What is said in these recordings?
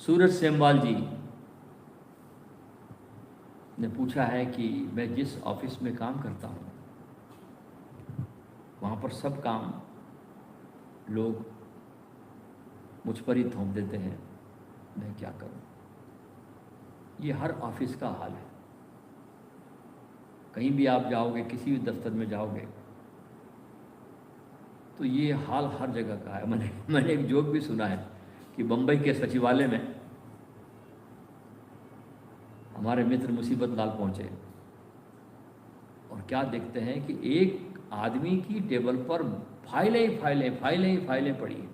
सूरज सेमवाल जी ने पूछा है कि मैं जिस ऑफिस में काम करता हूँ वहाँ पर सब काम लोग मुझ पर ही थोप देते हैं, मैं क्या करूँ। ये हर ऑफिस का हाल है। कहीं भी आप जाओगे, किसी भी दफ्तर में जाओगे तो ये हाल हर जगह का है। मैंने एक जोक भी सुना है कि बम्बई के सचिवालय में हमारे मित्र मुसीबत लाल पहुँचे और क्या देखते हैं कि एक आदमी की टेबल पर फाइलें ही फाइलें फाइलें ही फाइलें पड़ी हैं।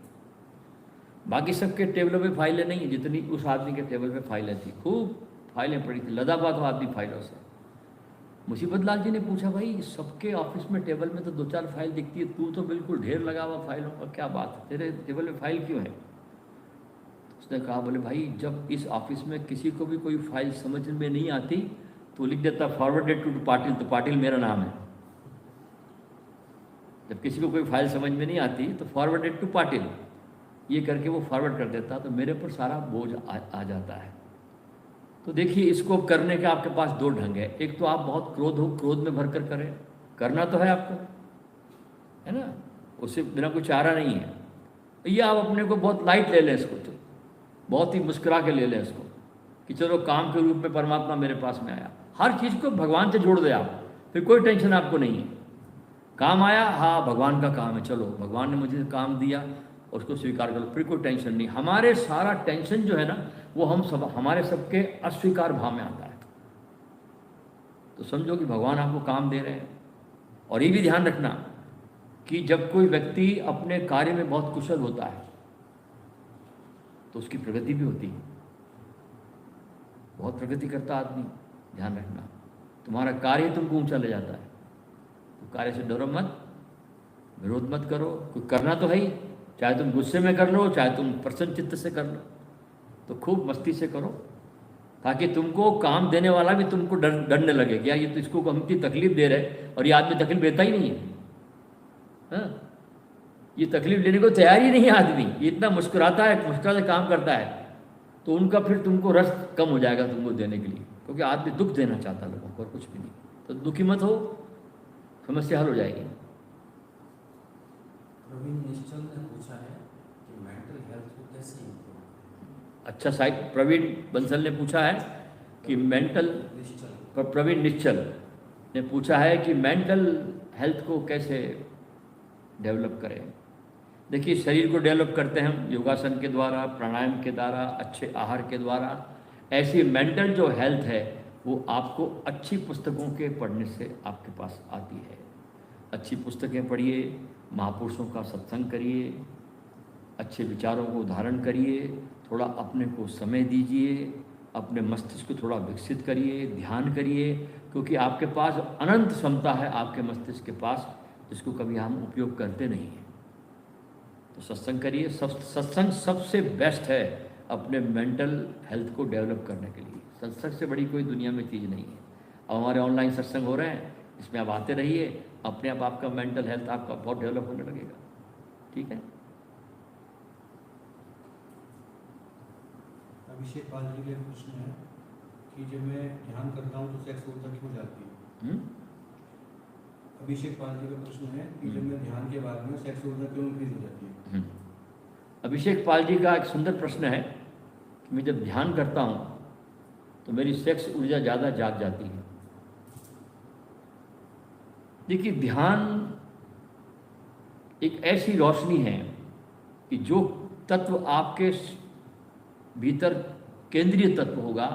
बाकी सबके टेबलों पे फाइलें नहीं हैं जितनी उस आदमी के टेबल पे फाइलें थी। खूब फाइलें पड़ी थी, लदा हुआ था आदमी फाइलों से। मुसीबत लाल जी ने पूछा, भाई सबके ऑफिस में टेबल में तो 2-4 फाइल दिखती है, तू तो बिल्कुल ढेर लगा हुआ फाइलों का, क्या बात है, तेरे टेबल में फाइल क्यों है। उसने कहा, बोले भाई जब इस ऑफिस में किसी को भी कोई फाइल समझ में नहीं आती तो लिख देता फॉरवर्डेड टू पाटिल, तो पाटिल मेरा नाम है। जब किसी को कोई फाइल समझ में नहीं आती तो फॉरवर्डेड टू पाटिल ये करके वो फॉरवर्ड कर देता, तो मेरे पर सारा बोझ आ जाता है। तो देखिए, इसको करने के आपके पास 2 ढंग है। एक तो आप बहुत क्रोध हो, क्रोध में भरकर करें, करना तो है आपको, है ना, उससे बिना कोई चारा नहीं है। ये आप अपने को बहुत लाइट ले लें, इसको तो बहुत ही मुस्कुरा के ले लें इसको कि चलो काम के रूप में परमात्मा मेरे पास में आया। हर चीज़ को भगवान से जोड़ दे आप, फिर कोई टेंशन आपको नहीं है। काम आया, हाँ भगवान का काम है, चलो भगवान ने मुझे काम दिया और उसको स्वीकार करो, फिर कोई टेंशन नहीं। हमारे सारा टेंशन जो है ना वो हमारे सबके अस्वीकार भाव में आता है। तो समझो कि भगवान आपको काम दे रहे हैं। और ये भी ध्यान रखना कि जब कोई व्यक्ति अपने कार्य में बहुत कुशल होता है तो उसकी प्रगति भी होती है, बहुत प्रगति करता आदमी। ध्यान रखना, तुम्हारा कार्य तुमको ऊंचा ले जाता है, तो कार्य से डरो मत, विरोध मत करो। कोई करना तो है ही, चाहे तुम गुस्से में कर लो, चाहे तुम प्रसन्न चित्त से कर लो, तो खूब मस्ती से करो ताकि तुमको काम देने वाला भी तुमको डरने लगे कि यार ये तो इसको हम इतनी तकलीफ दे रहे और ये आदमी तकलीफ देता ही नहीं है। हाँ, ये तकलीफ लेने को तैयार ही नहीं है आदमी, ये इतना मुस्कुराता है, मुस्कुरा से काम करता है, तो उनका फिर तुमको रस कम हो जाएगा तुमको देने के लिए, क्योंकि आदमी दुख देना चाहता है लोगों को और कुछ भी नहीं। तो दुखी मत हो, समस्या हल हो जाएगी। प्रवीण निश्चल ने पूछा है कि मेंटल हेल्थ को कैसे इम्प्रूव करें। अच्छा, साइड प्रवीण बंसल ने पूछा है कि प्रवीण निश्चल ने पूछा है कि मेंटल हेल्थ को कैसे डेवलप करें। देखिए, शरीर को डेवलप करते हैं हम योगासन के द्वारा, प्राणायाम के द्वारा, अच्छे आहार के द्वारा। ऐसी मेंटल जो हेल्थ है वो आपको अच्छी पुस्तकों के पढ़ने से आपके पास आती है। अच्छी पुस्तकें पढ़िए, महापुरुषों का सत्संग करिए, अच्छे विचारों को धारण करिए, थोड़ा अपने को समय दीजिए, अपने मस्तिष्क को थोड़ा विकसित करिए, ध्यान करिए, क्योंकि आपके पास अनंत क्षमता है आपके मस्तिष्क के पास, जिसको कभी हम उपयोग करते नहीं हैं। तो सत्संग करिए। सत्संग सबसे बेस्ट है अपने मेंटल हेल्थ को डेवलप करने के लिए। सत्संग से बड़ी कोई दुनिया में चीज़ नहीं है। अब हमारे ऑनलाइन सत्संग हो रहे हैं, इसमें आप आते रहिए, अपने आप आपका मेंटल हेल्थ आपका बहुत डेवलप होने लगेगा। ठीक है। अभिषेक पाल जी के प्रश्न है कि जब मैं ध्यान करता हूँ तो सेक्स ऊर्जा क्यों जाती है। अभिषेक पाल जी का प्रश्न है कि जब मैं ध्यान के बाद में सेक्स ऊर्जा क्यों इंक्रीज हो जाती है। अभिषेक पाल जी का एक सुंदर प्रश्न है कि मैं जब ध्यान करता हूँ तो मेरी सेक्स ऊर्जा ज़्यादा जाग जाती है। देखिए, ध्यान एक ऐसी रोशनी है कि जो तत्व आपके भीतर केंद्रीय तत्व होगा,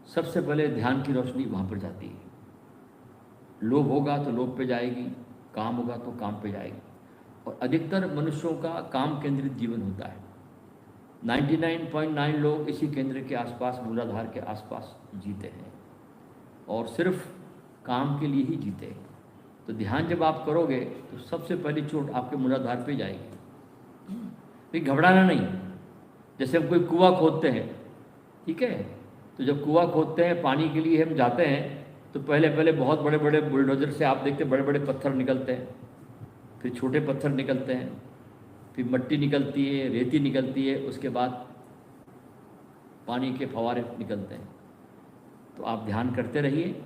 सबसे पहले ध्यान की रोशनी वहाँ पर जाती है। लोभ होगा तो लोभ पे जाएगी, काम होगा तो काम पे जाएगी। और अधिकतर मनुष्यों का काम केंद्रित जीवन होता है। 99.9 लोग इसी केंद्र के आसपास, मूलाधार के आसपास जीते हैं और सिर्फ काम के लिए ही जीते हैं। तो ध्यान जब आप करोगे तो सबसे पहली चोट आपके मूलाधार पे जाएगी। फिर घबराना नहीं। जैसे हम कोई कुआं खोदते हैं, ठीक है, तो जब कुआं खोदते हैं पानी के लिए हम जाते हैं तो पहले बहुत बड़े बड़े बुलडोजर से आप देखते बड़े बड़े पत्थर निकलते हैं, फिर छोटे पत्थर निकलते हैं, फिर मट्टी निकलती है, रेती निकलती है, उसके बाद पानी के फव्वारे निकलते हैं। तो आप ध्यान करते रहिए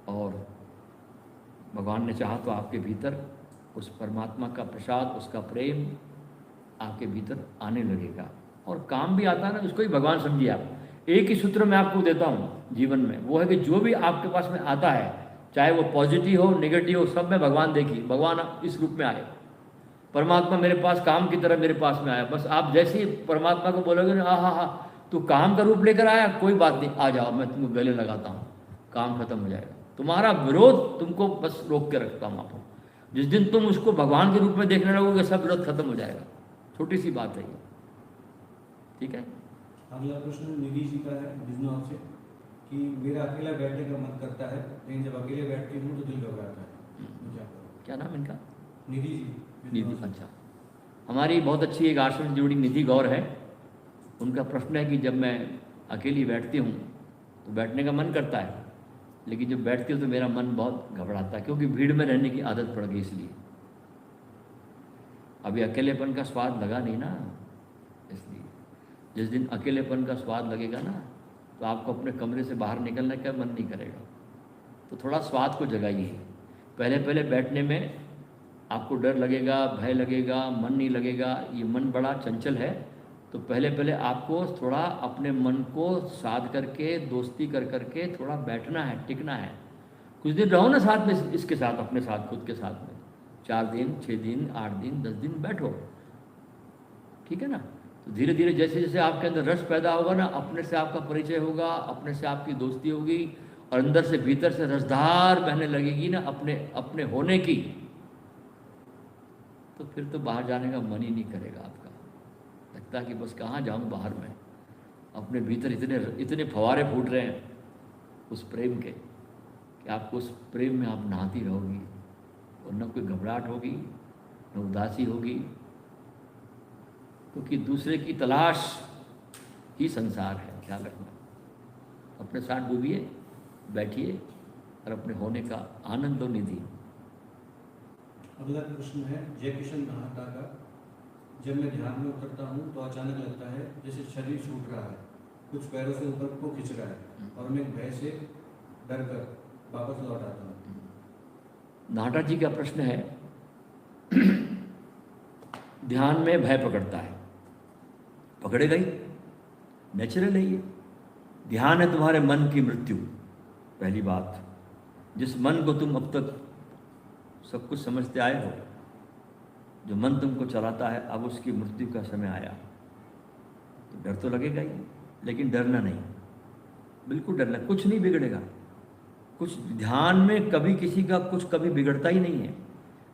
और भगवान ने चाहा तो आपके भीतर उस परमात्मा का प्रसाद, उसका प्रेम आपके भीतर आने लगेगा। और काम भी आता है ना, उसको ही भगवान समझिए आप। एक ही सूत्र मैं आपको देता हूँ जीवन में, वो है कि जो भी आपके पास में आता है, चाहे वो पॉजिटिव हो नेगेटिव हो, सब में भगवान देखिए। भगवान इस रूप में आए, परमात्मा मेरे पास काम की तरह मेरे पास में आया। बस आप जैसे ही परमात्मा को बोलोगे ना, हाँ तू काम का रूप लेकर आया, कोई बात नहीं, आ जाओ, मैं तुमको गले लगाता हूँ, काम खत्म हो जाएगा। तुम्हारा विरोध तुमको बस रोक के रखता हूँ आपको। जिस दिन तुम उसको भगवान के रूप में देखने लगोगे, सब विरोध खत्म हो जाएगा। छोटी सी बात है ये, ठीक है। अगला प्रश्न निधि जी का है बिजनौर से कि मेरा अकेला बैठने का मन करता है, लेकिन जब अकेले बैठती हूँ तो दिल घबराता है, मैं क्या करूँ? क्या नाम इनका? निधि जी। निधि, अच्छा। हमारी बहुत अच्छी एक आश्रम से जुड़ी निधि गौर है। उनका प्रश्न है कि जब मैं अकेली बैठती हूँ तो बैठने का मन करता है, लेकिन जब बैठती हूँ तो मेरा मन बहुत घबराता है, क्योंकि भीड़ में रहने की आदत पड़ गई इसलिए। अभी अकेलेपन का स्वाद लगा नहीं ना, इसलिए जिस दिन अकेलेपन का स्वाद लगेगा ना, तो आपको अपने कमरे से बाहर निकलने का मन नहीं करेगा। तो थोड़ा स्वाद को जगाइए। पहले पहले बैठने में आपको डर लगेगा, भय लगेगा, मन नहीं लगेगा, ये मन बड़ा चंचल है। तो पहले पहले आपको थोड़ा अपने मन को साध करके, दोस्ती कर करके थोड़ा बैठना है, टिकना है। कुछ दिन रहो ना साथ में, इसके साथ, अपने साथ, खुद के साथ में 4 दिन, 6 दिन, 8 दिन, 10 दिन बैठो, ठीक है ना। तो धीरे धीरे जैसे जैसे आपके अंदर रस पैदा होगा ना, अपने से आपका परिचय होगा, अपने से आपकी दोस्ती होगी, और अंदर से भीतर से रसधार बहने लगेगी ना अपने होने की, तो फिर तो बाहर जाने का मन ही नहीं करेगा आपका। लगता है कि बस कहाँ जाऊँ बाहर में, अपने भीतर इतने फव्वारे फूट रहे हैं उस प्रेम के, कि आपको उस प्रेम में आप नहाती रहोगी, और न कोई घबराहट होगी, न उदासी होगी, क्योंकि दूसरे की तलाश ही संसार है। ख्याल रखना, अपने साथ डूबिए, बैठिए और अपने होने का आनंद और निधि। अगला प्रश्न है जय किशन महाता का। जब मैं ध्यान में उतरता हूँ तो अचानक लगता है जैसे शरीर छूट रहा है, कुछ पैरों से ऊपर को खिंच रहा है, और मैं भय से डर कर वापस लौट आता हूँ। नाटा जी का प्रश्न है ध्यान में भय पकड़ता है, पकड़ेगा ही, नेचुरल है ये। ध्यान है तुम्हारे मन की मृत्यु। पहली बात, जिस मन को तुम अब तक सब कुछ समझते आए हो, जो मन तुमको चलाता है, अब उसकी मृत्यु का समय आया। तो डर तो लगेगा ही, लेकिन डरना नहीं, बिल्कुल डरना, कुछ नहीं बिगड़ेगा। कुछ ध्यान में कभी किसी का कुछ कभी बिगड़ता ही नहीं है।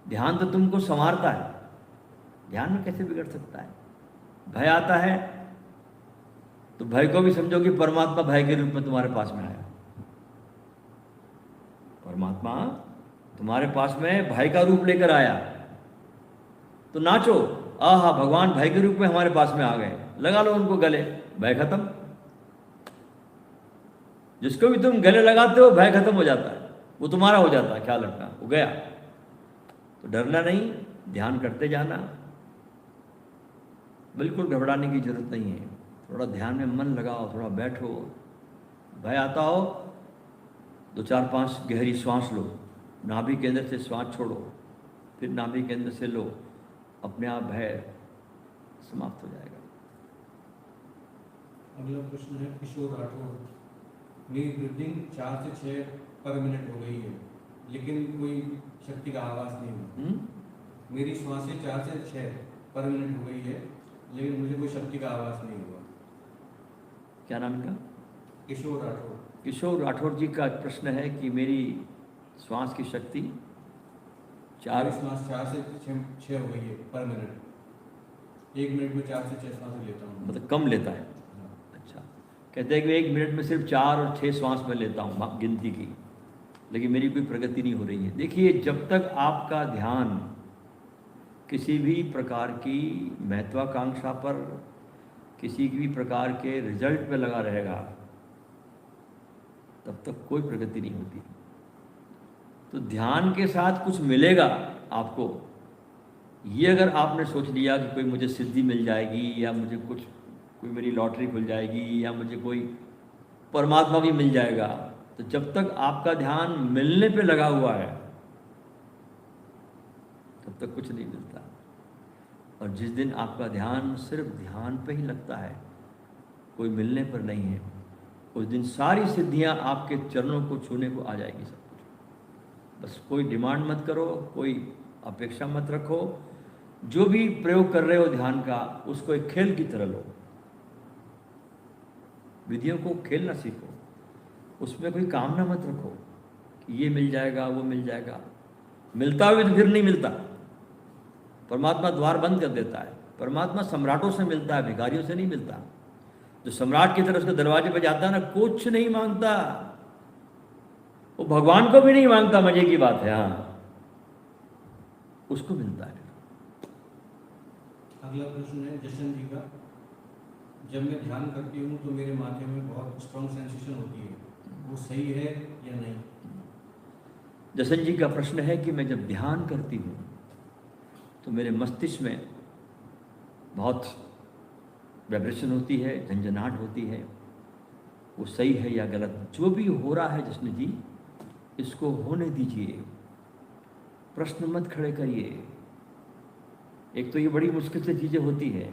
ध्यान तो तुमको संवारता है, ध्यान में कैसे बिगड़ सकता है? भय आता है तो भय को भी समझो कि परमात्मा भय के रूप में तुम्हारे पास में आया। परमात्मा तुम्हारे पास में भय का रूप लेकर आया, तो नाचो, आहा भगवान भय के रूप में हमारे पास में आ गए, लगा लो उनको गले, भय खत्म। जिसको भी तुम गले लगाते हो भय खत्म हो जाता है, वो तुम्हारा हो जाता है। ख्याल रखना, वो गया। तो डरना नहीं, ध्यान करते जाना, बिल्कुल घबराने की जरूरत नहीं है। थोड़ा ध्यान में मन लगाओ, थोड़ा बैठो, भय आता हो 2-4-5 गहरी श्वास लो, नाभि केंद्र से श्वास छोड़ो, फिर नाभि केंद्र से लो, अपने आप भय समाप्त हो जाएगा। अगला प्रश्न है किशोर राठौर। मेरी ब्रीदिंग 4 से 6 पर मिनट हो गई है, लेकिन कोई शक्ति का आवाज़ नहीं हुआ। मेरी श्वासें 4 से 6 पर मिनट हो गई है, लेकिन मुझे कोई शक्ति का आवाज़ नहीं हुआ। क्या नाम इनका? किशोर राठौर। किशोर राठौर जी का प्रश्न है कि मेरी श्वास की शक्ति 4 श्वास 4 से 6 हो गई है पर मिनट। 1 मिनट में 4 से 6 श्वासें लेता हूँ। मतलब कम लेता है। अच्छा, कहते हैं कि 1 मिनट में सिर्फ 4 और 6 श्वास में लेता हूँ गिनती की, लेकिन मेरी कोई प्रगति नहीं हो रही है। देखिए, जब तक आपका ध्यान किसी भी प्रकार की महत्वाकांक्षा पर, किसी भी प्रकार के रिजल्ट पे लगा रहेगा, तब तक कोई प्रगति नहीं होती। तो ध्यान के साथ कुछ मिलेगा आपको, ये अगर आपने सोच लिया कि कोई मुझे सिद्धि मिल जाएगी या मुझे कुछ कोई मेरी लॉटरी खुल जाएगी या मुझे कोई परमात्मा भी मिल जाएगा, तो जब तक आपका ध्यान मिलने पे लगा हुआ है तब तक कुछ नहीं मिलता। और जिस दिन आपका ध्यान सिर्फ ध्यान पे ही लगता है, कोई मिलने पर नहीं है, उस दिन सारी सिद्धियां आपके चरणों को छूने को आ जाएगी सब कुछ। बस कोई डिमांड मत करो, कोई अपेक्षा मत रखो, जो भी प्रयोग कर रहे हो ध्यान का उसको एक खेल की तरह लो। विधियों को खेलना सीखो, उसमें कोई कामना मत रखो कि ये मिल जाएगा वो मिल जाएगा। मिलता हुआ तो फिर नहीं मिलता, परमात्मा द्वार बंद कर देता है। परमात्मा सम्राटों से मिलता है, भिखारियों से नहीं मिलता। जो सम्राट की तरफ से दरवाजे पर जाता है ना, कुछ नहीं मांगता, वो भगवान को भी नहीं मांगता। मजे की बात है, हाँ, उसको मिलता है। अगला प्रश्न है जशन जी का। जब मैं ध्यान करती हूँ तो मेरे माथे में बहुत स्ट्रॉन्ग सेंसेशन होती है, वो सही है या नहीं? जशन जी का प्रश्न है कि मैं जब ध्यान करती हूँ तो मेरे मस्तिष्क में बहुत वाइब्रेशन होती है, झंझनाहट होती है, वो सही है या गलत? जो भी हो रहा है जशन जी, इसको होने दीजिए, प्रश्न मत खड़े करिए। एक तो ये बड़ी मुश्किल से चीज़ें होती है,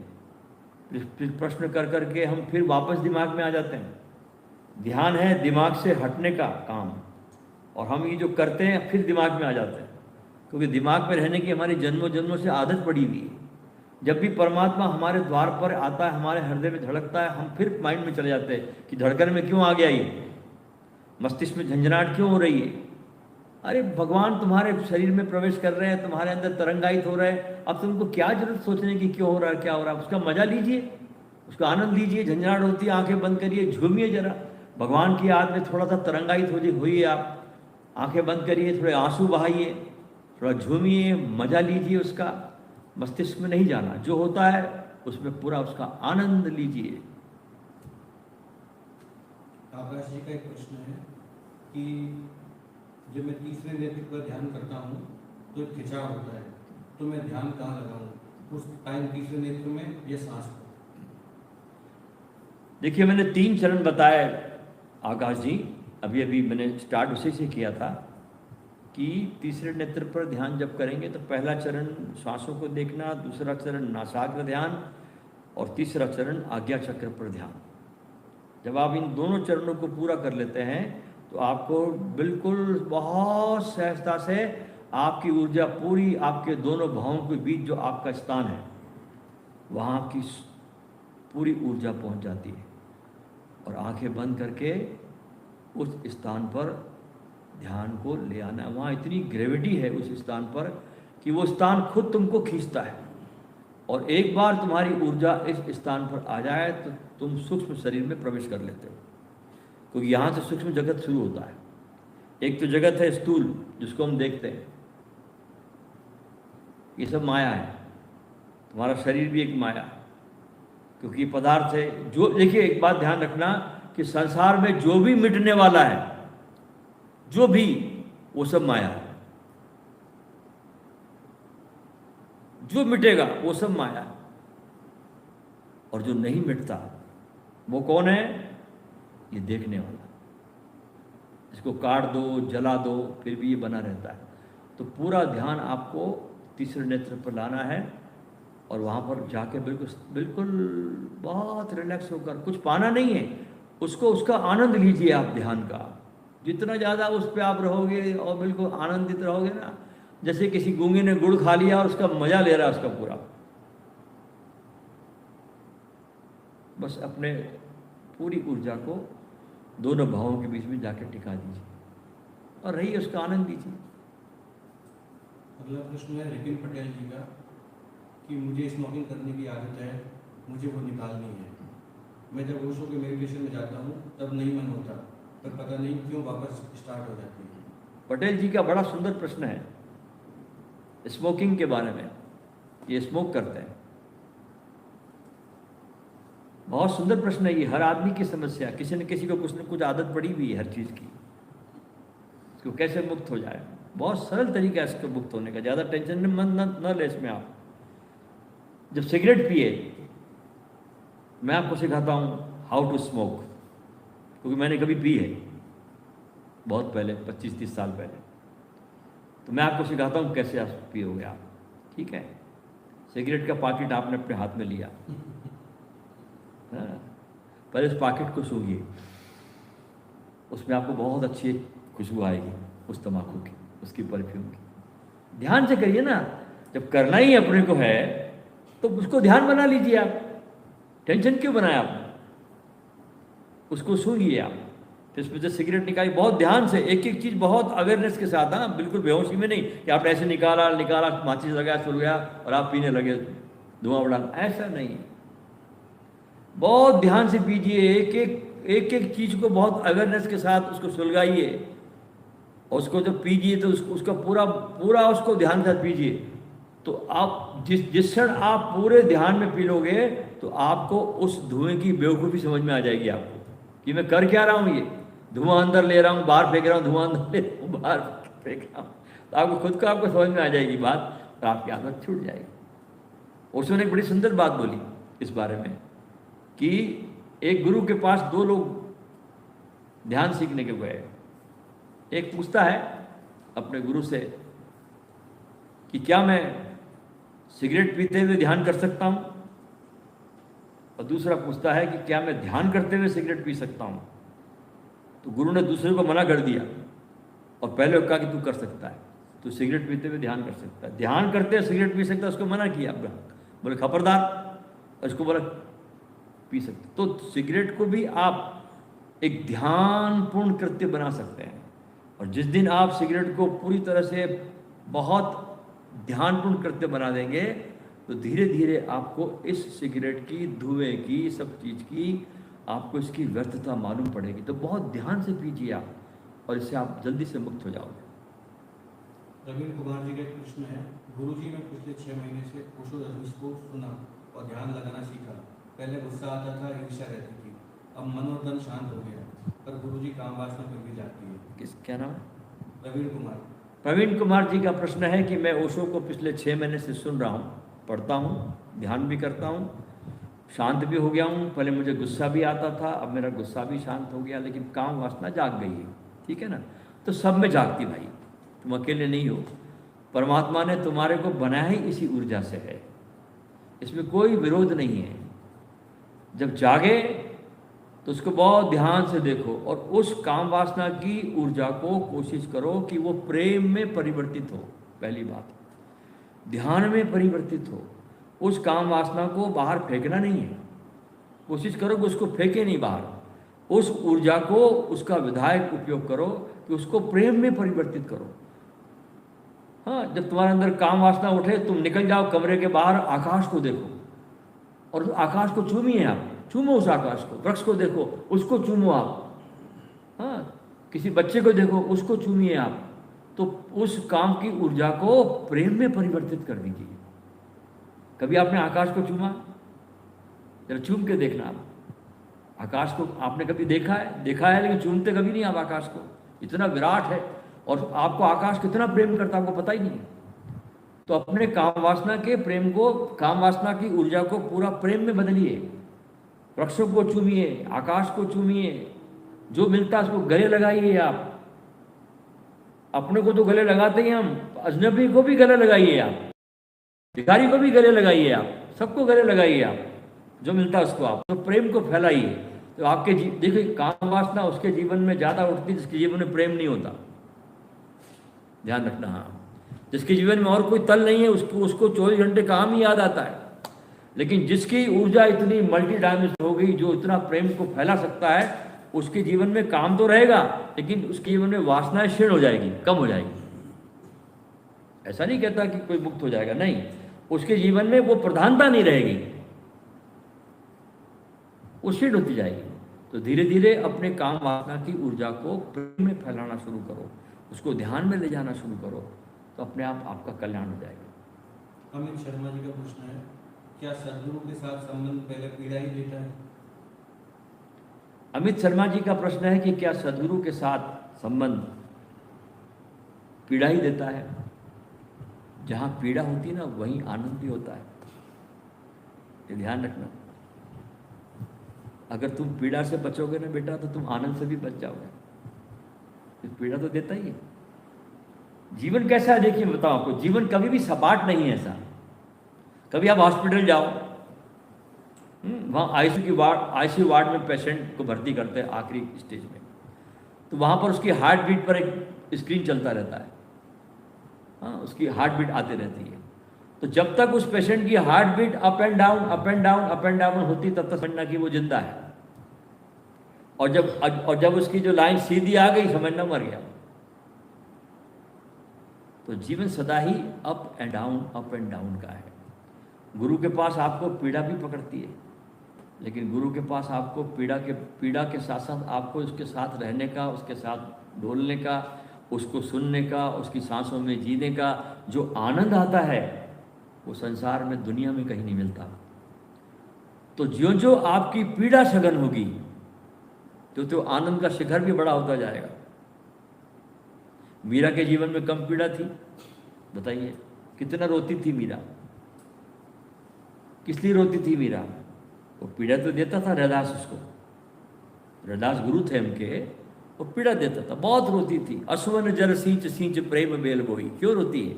फिर प्रश्न कर करके हम फिर वापस दिमाग में आ जाते हैं। ध्यान है दिमाग से हटने का काम, और हम ये जो करते हैं फिर दिमाग में आ जाते हैं, क्योंकि दिमाग में रहने की हमारी जन्मों जन्मों से आदत पड़ी हुई है। जब भी परमात्मा हमारे द्वार पर आता है, हमारे हृदय में धड़कता है, हम फिर माइंड में चले जाते हैं कि धड़कन में क्यों आ गया ये, मस्तिष्क में झंझनाहट क्यों हो रही है। अरे भगवान तुम्हारे शरीर में प्रवेश कर रहे हैं, तुम्हारे अंदर तरंगायित हो रहे हैं, अब तुमको क्या जरूरत सोचने की क्यों हो रहा है क्या हो रहा है। उसका मजा लीजिए, उसका आनंद लीजिए। झंझनाहट होती है, आंखें बंद करिए, झूमिए जरा, भगवान की याद में थोड़ा सा तरंगायित होइए आप। आंखें बंद करिए, थोड़े आंसू बहाइए, थोड़ा झूमिए, मजा लीजिए उसका। मस्तिष्क में नहीं जाना, जो होता है उसमें पूरा उसका आनंद लीजिए। आकाश जी का एक प्रश्न है कि जब मैं तीसरे नेत्र पर ध्यान करता हूँ तो एक खिंचाव होता है, तो मैं ध्यान कहाँ लगाऊं, उस टाइम तीसरे नेत्र में या सांस को? देखिए, मैंने 3 चरण बताए आकाश जी, अभी अभी मैंने स्टार्ट उसी से किया था कि तीसरे नेत्र पर ध्यान जब करेंगे तो पहला चरण श्वासों को देखना, दूसरा चरण नासाग्र ध्यान, और तीसरा चरण आज्ञा चक्र पर ध्यान। जब आप इन दोनों चरणों को पूरा कर लेते हैं तो आपको बिल्कुल बहुत सहजता से आपकी ऊर्जा पूरी आपके दोनों भावों के बीच जो आपका स्थान है वहाँ की पूरी ऊर्जा पहुँच जाती है। और आंखें बंद करके उस स्थान पर ध्यान को ले आना। वहाँ इतनी ग्रेविटी है उस स्थान पर कि वो स्थान खुद तुमको खींचता है, और एक बार तुम्हारी ऊर्जा इस स्थान पर आ जाए तो तुम सूक्ष्म शरीर में प्रवेश कर लेते हो, क्योंकि यहाँ से सूक्ष्म जगत शुरू होता है। एक तो जगत है स्थूल जिसको हम देखते हैं, ये सब माया है। तुम्हारा शरीर भी एक माया, क्योंकि पदार्थ है जो। देखिए, एक बात ध्यान रखना कि संसार में जो भी मिटने वाला है, जो भी, वो सब माया है। जो मिटेगा वो सब माया है, और जो नहीं मिटता वो कौन है? ये देखने वाला। इसको काट दो, जला दो, फिर भी ये बना रहता है। तो पूरा ध्यान आपको तीसरे नेत्र पर लाना है, और वहाँ पर जाके बिल्कुल बिल्कुल बहुत रिलैक्स होकर, कुछ पाना नहीं है, उसको उसका आनंद लीजिए आप ध्यान का। जितना ज़्यादा उस पर आप रहोगे और बिल्कुल आनंदित रहोगे ना, जैसे किसी गूंगे ने गुड़ खा लिया और उसका मजा ले रहा है उसका पूरा। बस अपने पूरी ऊर्जा को दोनों भावों के बीच में जाकर टिका दीजिए और रहिए, उसका आनंद लीजिए। अगला प्रश्न है रिपिन पटेल जी का कि मुझे स्मोकिंग करने की आदत है, मुझे वो निकालनी है। मैं जब ओशो के मेडिटेशन में जाता हूँ तब नहीं मन होता, पर पता नहीं क्यों वापस स्टार्ट हो जाती है। पटेल जी का बड़ा सुंदर प्रश्न है स्मोकिंग के बारे में। ये स्मोक करते हैं, बहुत सुंदर प्रश्न है ये। हर आदमी की समस्या, किसी न किसी को कुछ न कुछ आदत पड़ी हुई है हर चीज़ की। इसको कैसे मुक्त हो जाए? बहुत सरल तरीका है इसको मुक्त होने का, ज़्यादा टेंशन न ले इसमें आप। जब सिगरेट पिए, मैं आपको सिखाता हूँ हाउ टू स्मोक, क्योंकि मैंने कभी पी है बहुत पहले, 25-30 साल पहले। तो मैं आपको सिखाता हूँ कैसे आप पियोगे आप, ठीक है। सिगरेट का पैकेट आपने अपने हाथ में लिया, हाँ, पहले उस पैकेट को सूंघिए, उसमें आपको बहुत अच्छी खुशबू आएगी उस तम्बाकू की, उसकी परफ्यूम की। ध्यान से करिए ना, जब करना ही अपने को है तो उसको ध्यान बना लीजिए आप, टेंशन क्यों बनाया आपने, उसको सूंघिए आप, फिर इसमें से सिगरेट निकाली, बहुत ध्यान से, एक एक चीज़ बहुत अवेयरनेस के साथ, हाँ, बिल्कुल बेहोशी में नहीं कि आपने ऐसे निकाला माचिस लगाया, सुल गया और आप पीने लगे, धुआं उड़ा, ऐसा नहीं। बहुत ध्यान से पीजिए, एक एक चीज़ को बहुत अवेयरनेस के साथ उसको सुलगाइए, और उसको जब पीजिए तो उसका पूरा उसको ध्यान से पीजिए। तो आप जिस क्षण आप पूरे ध्यान में पी लोगे तो आपको उस धुएं की बेवकूफ़ी समझ में आ जाएगी आपको कि मैं कर क्या रहा हूँ, ये धुआं अंदर ले रहा हूँ, बाहर फेंक रहा हूँ, धुआं अंदर ले रहा हूँ, बाहर फेंक रहा हूँ। तो आपको खुद को आपको समझ में आ जाएगी बात, और आपकी आदत छूट जाएगी। उसने एक बड़ी सुंदर बात बोली इस बारे में कि एक गुरु के पास दो लोग ध्यान सीखने के गए। एक पूछता है अपने गुरु से कि क्या मैं सिगरेट पीते हुए ध्यान कर सकता हूँ, और दूसरा पूछता है कि क्या मैं ध्यान करते हुए सिगरेट पी सकता हूँ। तो गुरु ने दूसरे को मना कर दिया और पहले को कहा कि तू कर सकता है, तू सिगरेट पीते हुए ध्यान कर सकता है, ध्यान करते हुए सिगरेट पी सकता है, उसको मना किया। बोले खबरदार, और इसको बोला पी सकते। तो सिगरेट को भी आप एक ध्यानपूर्ण कृत्य बना सकते हैं, और जिस दिन आप सिगरेट को पूरी तरह से बहुत ध्यानपूर्ण कृत्य बना देंगे तो धीरे धीरे आपको इस सिगरेट की, धुएं की, सब चीज़ की आपको इसकी व्यर्थता मालूम पड़ेगी। तो बहुत ध्यान से पीजिए आप, और इससे आप जल्दी से मुक्त हो जाओगे। रवीन कुमार जी का एक प्रश्न है, गुरुजी ने पिछले 6 महीने से ओशो रजनीश को सुना और ध्यान लगाना सीखा। पहले गुस्सा आता था, ईर्ष्या रहती थी, अब मन और तन शांत हो गया, पर गुरुजी काम वासना फिर भी जाती है। क्या नाम है? रवीन कुमार। प्रवीण कुमार जी का प्रश्न है कि मैं ओशो को पिछले 6 महीने से सुन रहा हूँ, पढ़ता हूँ, ध्यान भी करता हूँ, शांत भी हो गया हूँ। पहले मुझे गुस्सा भी आता था, अब मेरा गुस्सा भी शांत हो गया, लेकिन काम वासना जाग गई है। ठीक है ना? तो सब में जागती भाई, तुम अकेले नहीं हो। परमात्मा ने तुम्हारे को बनाया ही इसी ऊर्जा से है, इसमें कोई विरोध नहीं है। जब जागे तो उसको बहुत ध्यान से देखो, और उस काम वासना की ऊर्जा को कोशिश करो कि वो प्रेम में परिवर्तित हो। पहली बात, ध्यान में परिवर्तित हो। उस काम वासना को बाहर फेंकना नहीं है, कोशिश करो कि उसको फेंके नहीं बाहर। उस ऊर्जा को, उसका विधायक उपयोग करो कि उसको प्रेम में परिवर्तित करो। हाँ, जब तुम्हारे अंदर काम वासना उठे, तुम निकल जाओ कमरे के बाहर, आकाश को देखो, और आकाश को चूमिए आप, चूमो उस आकाश को। वृक्ष को देखो, उसको चूमो आप। हाँ, किसी बच्चे को देखो, उसको चूमिए आप। तो उस काम की ऊर्जा को प्रेम में परिवर्तित कर दीजिए। कभी आपने आकाश को चूमा? जरा चूम के देखना आप आकाश को। आपने कभी देखा है लेकिन चूमते कभी नहीं आप आकाश को। इतना विराट है, और आपको आकाश कितना प्रेम करता है आपको पता ही नहीं है। तो अपने काम वासना के प्रेम को, काम वासना की ऊर्जा को पूरा प्रेम में बदलिए। वृक्षों को चूमिए, आकाश को चूमिए, जो मिलता है उसको गले लगाइए आप। अपने को तो गले लगाते ही हम, अजनबी को भी गले लगाइए आप, भिखारी को भी गले लगाइए आप, सबको गले लगाइए आप, जो मिलता है उसको आप, तो प्रेम को फैलाइए। तो आपके देखिए, काम वासना उसके जीवन में ज़्यादा उठती जिसके जीवन में प्रेम नहीं होता। ध्यान रखना। हाँ, जिसके जीवन में और कोई तल नहीं है, उसको 24 घंटे काम ही याद आता है। लेकिन जिसकी ऊर्जा इतनी मल्टी डायमेंशन हो गई, जो इतना प्रेम को फैला सकता है, उसके जीवन में काम तो रहेगा, लेकिन उसके जीवन में वासनाएं क्षीण हो जाएगी, कम हो जाएगी। ऐसा नहीं कहता कि कोई मुक्त हो जाएगा, नहीं, उसके जीवन में वो प्रधानता नहीं रहेगी, वो क्षीण होती जाएगी। तो धीरे धीरे अपने काम वासना की ऊर्जा को प्रेम में फैलाना शुरू करो, उसको ध्यान में ले जाना शुरू करो, तो अपने आप आपका कल्याण हो जाएगा। अमित शर्मा जी का प्रश्न है, क्या सदगुरु के साथ संबंध पहले पीड़ा ही देता है? अमित शर्मा जी का प्रश्न है कि क्या सदगुरु के साथ संबंध पीड़ा ही देता है? जहाँ पीड़ा होती है ना, वहीं आनंद भी होता है, ये ध्यान रखना। अगर तुम पीड़ा से बचोगे ना बेटा तो तुम आनंद से भी बच जाओगे। पीड़ा तो देता ही है। जीवन कैसा है देखिए, बताओ आपको, जीवन कभी भी सपाट नहीं है ऐसा। कभी आप हॉस्पिटल जाओ, वहाँ आईसीयू वार्ड में पेशेंट को भर्ती करते हैं आखिरी स्टेज में, तो वहाँ पर उसकी हार्ट बीट पर एक स्क्रीन चलता रहता है। हाँ, उसकी हार्ट बीट आती रहती है। तो जब तक उस पेशेंट की heart beat up and down up and down up and down होती, तब तक समझना कि वो जिंदा है। और जब उसकी जो लाइन सीधी आ गई, समझना मर गया। तो जीवन सदा ही अप एंड डाउन का है। गुरु के पास आपको पीड़ा भी पकड़ती है, लेकिन गुरु के पास आपको पीड़ा के साथ साथ आपको उसके साथ रहने का, उसके साथ डोलने का, उसको सुनने का, उसकी सांसों में जीने का जो आनंद आता है, वो संसार में दुनिया में कहीं नहीं मिलता। तो जो जो आपकी पीड़ा सघन होगी, तो आनंद का शिखर भी बड़ा होता जाएगा। मीरा के जीवन में कम पीड़ा थी, बताइए कितना रोती थी मीरा। किस लिए रोती थी मीरा? वो पीड़ा तो देता था रैदास उसको, रैदास गुरु थे उनके, वो पीड़ा देता था, बहुत रोती थी। असवन जल सींच सींच प्रेम बेल बोई, क्यों रोती है?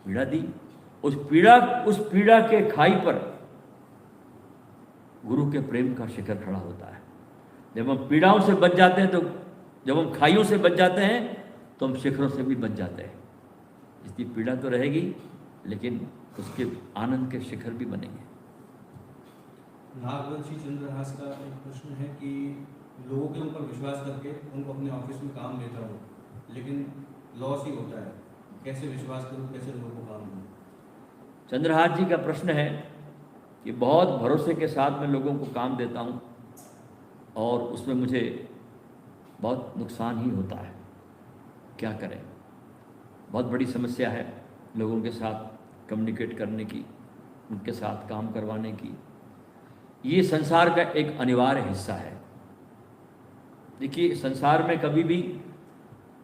पीड़ा दी। उस पीड़ा के खाई पर गुरु के प्रेम का शिखर खड़ा होता है। जब हम पीड़ाओं से बच जाते हैं, तो जब हम खाइयों से बच जाते हैं, तो हम शिखरों से भी बच जाते हैं। इसकी पीड़ा तो रहेगी, लेकिन उसके आनंद के शिखर भी बनेंगे। नागवंशी चंद्रहास का एक प्रश्न है कि लोगों के ऊपर विश्वास करके उनको अपने ऑफिस में काम देता हूँ, लेकिन लॉस ही होता है, कैसे विश्वास करूँ, कैसे लोगों को काम दूँ? चंद्रहास जी का प्रश्न है कि बहुत भरोसे के साथ मैं लोगों को काम देता हूँ और उसमें मुझे बहुत नुकसान ही होता है, क्या करें? बहुत बड़ी समस्या है लोगों के साथ कम्युनिकेट करने की, उनके साथ काम करवाने की। ये संसार का एक अनिवार्य हिस्सा है। देखिए, संसार में कभी भी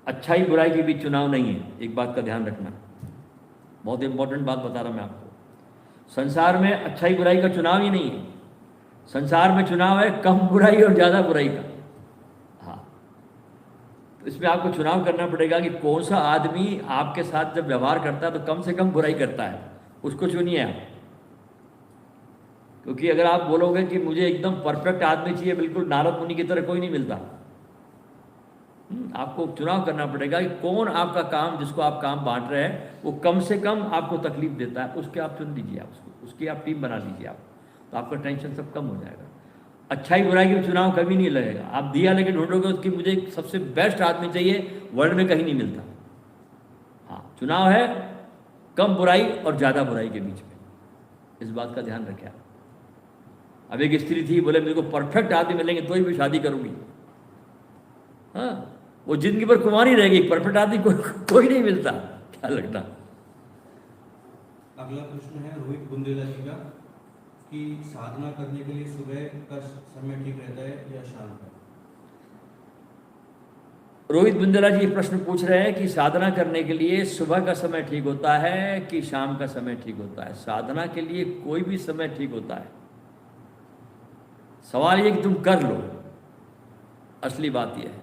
अच्छाई बुराई के बीच चुनाव नहीं है। एक बात का ध्यान रखना, बहुत इंपॉर्टेंट बात बता रहा मैं आपको। संसार में अच्छाई बुराई का चुनाव ही नहीं है। संसार में चुनाव है कम बुराई और ज़्यादा बुराई का। हाँ, तो इसमें आपको चुनाव करना पड़ेगा कि कौन सा आदमी आपके साथ जब व्यवहार करता है तो कम से कम बुराई करता है, उसको चुनिए आप। क्योंकि अगर आप बोलोगे कि मुझे एकदम परफेक्ट आदमी चाहिए, बिल्कुल नारद मुनि की तरह, कोई नहीं मिलता। आपको चुनाव करना पड़ेगा कि कौन आपका काम, जिसको आप काम बांट रहे हैं, वो कम से कम आपको तकलीफ देता है, उसके आप चुन लीजिए, आप उसकी आप टीम बना लीजिए आप, तो आपका टेंशन सब कम हो जाएगा। अच्छाई बुराई के चुनाव कभी नहीं लगेगा। आप दिया लेके ढूंढोगे उसकी मुझे सबसे बेस्ट आदमी चाहिए, वर्ल्ड में कहीं नहीं मिलता। हाँ, चुनाव है कम बुराई और ज़्यादा बुराई के बीच में, इस बात का ध्यान रखें आप। अब एक स्त्री थी, बोले मेरे को परफेक्ट आदमी मिलेंगे तो ही मैं शादी करूंगी। हाँ, वो जिंदगी भर कुंवारी रहेगी, परफेक्ट आदमी कोई नहीं मिलता, क्या लगता। अगला प्रश्न है रोहित बुंदेला जी का कि साधना करने के लिए सुबह का समय ठीक रहता है या शाम का? रोहित बुंदेला जी प्रश्न पूछ रहे हैं कि साधना करने के लिए सुबह का समय ठीक होता है कि शाम का समय ठीक होता है। साधना के लिए कोई भी समय ठीक होता है। सवाल ये कि तुम कर लो। असली बात यह है,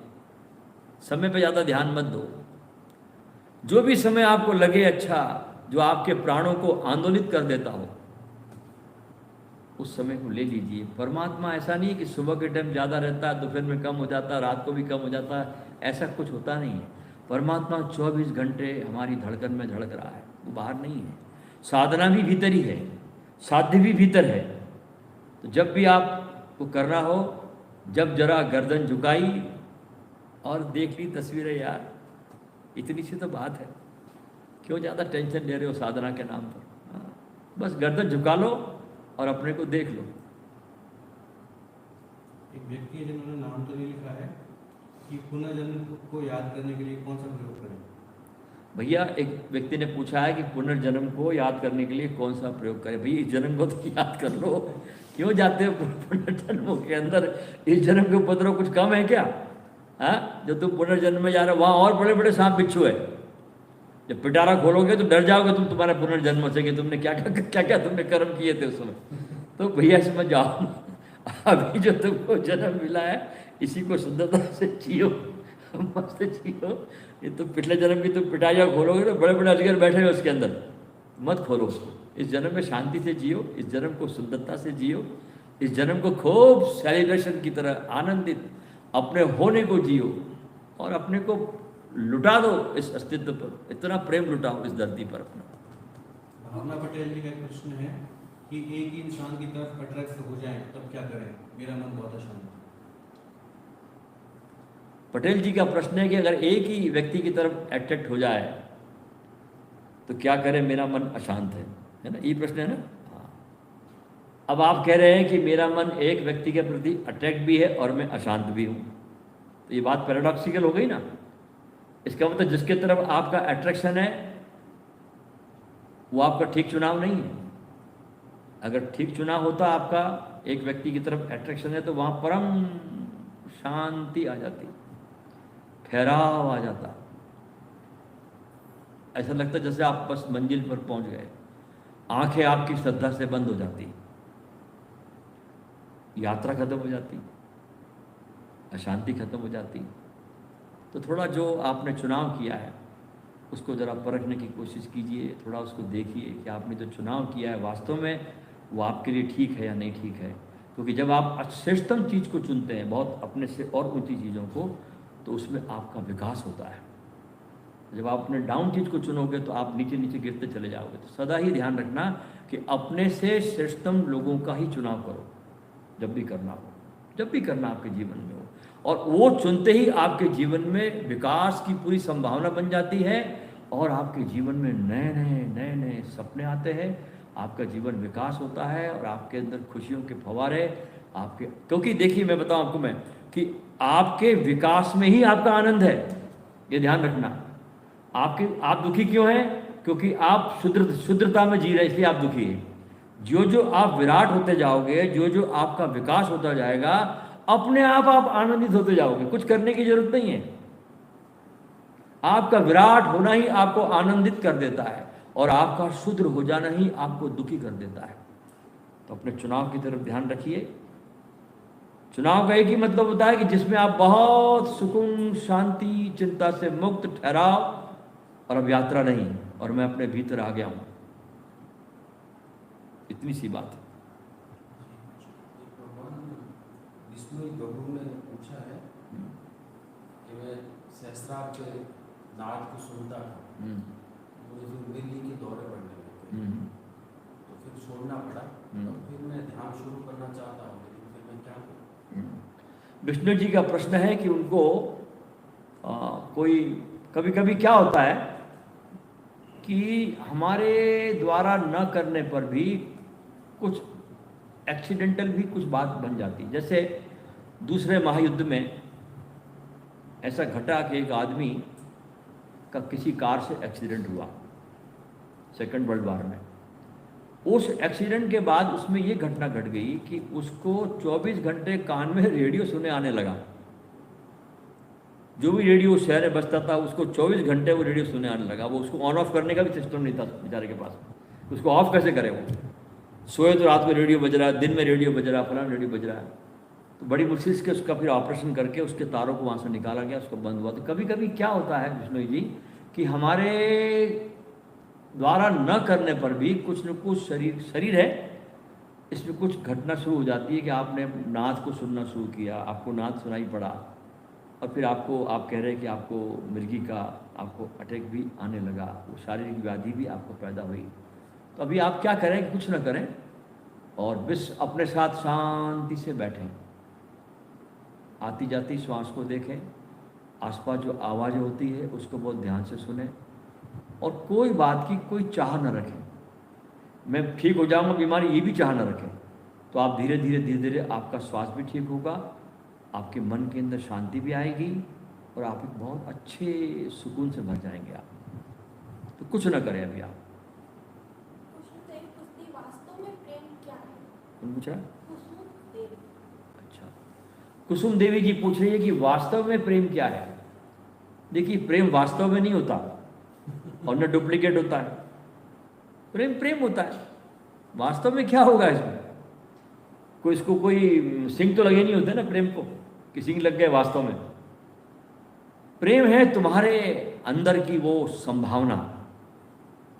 समय पे ज़्यादा ध्यान मत दो। जो भी समय आपको लगे अच्छा, जो आपके प्राणों को आंदोलित कर देता हो, उस समय को ले लीजिए। परमात्मा ऐसा नहीं है कि सुबह के टाइम ज़्यादा रहता है, दोपहर में कम हो जाता है, रात को भी कम हो जाता है, ऐसा कुछ होता नहीं है। परमात्मा 24 घंटे हमारी धड़कन में धड़क रहा है, वो बाहर नहीं है। साधना भी भीतर ही है, साध्य भी भीतर है। तो जब भी आपको करना हो, जब जरा गर्दन झुकाई और देख ली तस्वीरें, यार इतनी सी तो बात है, क्यों ज़्यादा टेंशन ले रहे हो साधना के नाम पर? हाँ, बस गर्दन झुका लो और अपने को देख लो। एक व्यक्ति है जिन्होंने नाम तो नहीं लिखा है कि पुनर्जन्म को याद करने के लिए कौन सा प्रयोग करें? भैया, एक व्यक्ति ने पूछा है कि पुनर्जन्म को याद करने के लिए कौन सा प्रयोग करें। भैया, इस जन्म को तो याद कर लो, क्यों जाते हो पुनर्जन्मों के अंदर? इस जन्म के उपद्रव कुछ कम है क्या? हाँ, जो तुम पुनर्जन्म में जा रहे हो, वहाँ और बड़े बड़े सांप बिच्छू है। जब पिटारा खोलोगे तो डर जाओगे तुम, तुम्हारे पुनर्जन्म से कि तुमने क्या क्या तुमने कर्म किए थे उस समय। तो भैया समझ जाओ, अभी जो तुमको जन्म मिला है इसी को शुद्धता से जियो, मस्त जियो। ये तो पिछले जन्म की तुम पिटाइयाँ खोलोगे तो बड़े बड़े अजगर बैठे हैं उसके अंदर, मत खोलो उसको। इस जन्म में शांति से जियो, इस जन्म को शुद्धता से जियो, इस जन्म को खूब सेलिब्रेशन की तरह आनंदित अपने होने को जियो और अपने को लुटा दो इस अस्तित्व पर, इतना प्रेम लुटाओ इस धरती पर अपना। भावना पटेल जी का एक प्रश्न है कि एक ही इंसान की तरफ अट्रैक्ट हो जाए तब क्या करें, मेरा मन बहुत अशांत है। पटेल जी का प्रश्न है कि अगर एक ही व्यक्ति की तरफ अट्रैक्ट हो जाए तो क्या करें, मेरा मन अशांत है ना, ये प्रश्न है ना। हाँ, अब आप कह रहे हैं कि मेरा मन एक व्यक्ति के प्रति अट्रैक्ट भी है और मैं अशांत भी हूँ, तो ये बात पैराडॉक्सिकल हो गई ना। इसका मतलब जिसके तरफ आपका अट्रैक्शन है वो आपका ठीक चुनाव नहीं है। अगर ठीक चुनाव होता आपका, एक व्यक्ति की तरफ अट्रैक्शन है, तो वहाँ परम शांति आ जाती, ठहराव आ जाता, ऐसा लगता जैसे आप बस मंजिल पर पहुंच गए, आंखें आपकी श्रद्धा से बंद हो जाती, यात्रा खत्म हो जाती, अशांति खत्म हो जाती। तो थोड़ा जो आपने चुनाव किया है उसको ज़रा परखने की कोशिश कीजिए, थोड़ा उसको देखिए कि आपने जो चुनाव किया है वास्तव में वो आपके लिए ठीक है या नहीं ठीक है। क्योंकि जब आप श्रेष्ठतम चीज़ को चुनते हैं, बहुत अपने से और ऊंची चीज़ों को, तो उसमें आपका विकास होता है। जब आप अपने डाउन चीज़ को चुनोगे तो आप नीचे नीचे गिरते चले जाओगे। तो सदा ही ध्यान रखना कि अपने से श्रेष्ठतम लोगों का ही चुनाव करो, जब भी करना हो, जब भी करना आपके जीवन में हो। और वो चुनते ही आपके जीवन में विकास की पूरी संभावना बन जाती है और आपके जीवन में नए नए सपने आते हैं, आपका जीवन विकास होता है और आपके अंदर खुशियों के फव्वारे आपके। क्योंकि देखिए मैं बताऊं आपको मैं कि आपके विकास में ही आपका आनंद है, ये ध्यान रखना। आप दुखी क्यों हैं? क्योंकि आप शुद्धता में जी रहे हैं, इसलिए आप दुखी हैं। जो आप विराट होते जाओगे, जो आपका विकाश होता जाएगा, अपने आप आनंदित होते जाओगे, कुछ करने की जरूरत नहीं है। आपका विराट होना ही आपको आनंदित कर देता है और आपका शुद्र हो जाना ही आपको दुखी कर देता है। तो अपने चुनाव की तरफ ध्यान रखिए। चुनाव का एक ही मतलब होता है कि जिसमें आप बहुत सुकून, शांति, चिंता से मुक्त, ठहराव, और अब यात्रा नहीं, और मैं अपने भीतर आ गया हूं, इतनी सी बात है। विष्णु बबू ने पूछा है कि मैं सहस्त्रार के नाद को सुनता था, मुझे फिर दिल्ली के दौरे पड़ने लगे, तो फिर छोड़ना पड़ा। तो फिर मैं ध्यान शुरू करना चाहता हूँ, लेकिन फिर मैं क्या करूँ? विष्णु जी का प्रश्न है कि उनको कोई कभी कभी क्या होता है कि हमारे द्वारा न करने पर भी कुछ एक्सीडेंटल भी कुछ बात बन जाती। जैसे दूसरे महायुद्ध में ऐसा घटा कि एक आदमी का किसी कार से एक्सीडेंट हुआ, सेकंड वर्ल्ड वॉर में। उस एक्सीडेंट के बाद उसमें ये घटना घट गई कि उसको 24 घंटे कान में रेडियो सुने आने लगा। जो भी रेडियो शहर में बजता था उसको 24 घंटे वो रेडियो सुने आने लगा। वो उसको ऑन ऑफ करने का भी सिस्टम नहीं था बेचारे के पास, उसको ऑफ कैसे करे? वो सोए तो रात में रेडियो बज रहा है, दिन में रेडियो बज रहा है, फलाना रेडियो बज रहा है। तो बड़ी मुश्किल से उसका फिर ऑपरेशन करके उसके तारों को वहाँ से निकाला गया, उसको बंद हुआ। तो कभी कभी क्या होता है विष्णु जी कि हमारे द्वारा न करने पर भी कुछ न कुछ शरीर है, इसमें कुछ घटना शुरू हो जाती है कि आपने नाद को सुनना शुरू किया, आपको नाद सुनाई पड़ा, और फिर आप कह रहे हैं कि आपको मिर्गी का आपको अटैक भी आने लगा, वो शारीरिक व्याधि भी आपको पैदा हुई। तो अभी आप क्या करें कि कुछ न करें और बस अपने साथ शांति से बैठें, आती जाती श्वास को देखें, आसपास जो आवाज़ें होती है उसको बहुत ध्यान से सुनें, और कोई बात की कोई चाह न रखें। मैं ठीक हो जाऊंगा बीमारी, ये भी चाह न रखें। तो आप धीरे धीरे आपका श्वास भी ठीक होगा, आपके मन के अंदर शांति भी आएगी और आप एक बहुत अच्छे सुकून से भर जाएंगे आप। तो कुछ न करें अभी आप। वास्तव में प्रेम क्या है? कौन पूछ रहा है? कुसुम देवी। अच्छा, कुसुम देवी जी पूछ रही है कि वास्तव में प्रेम क्या है। देखिए, प्रेम वास्तव में नहीं होता और न डुप्लीकेट होता है। प्रेम प्रेम होता है। वास्तव में क्या होगा इसमें? कोई इसको कोई सिंग तो लगे नहीं होते ना प्रेम को, कि सिंग लग गए वास्तव में। प्रेम है तुम्हारे अंदर की वो संभावना,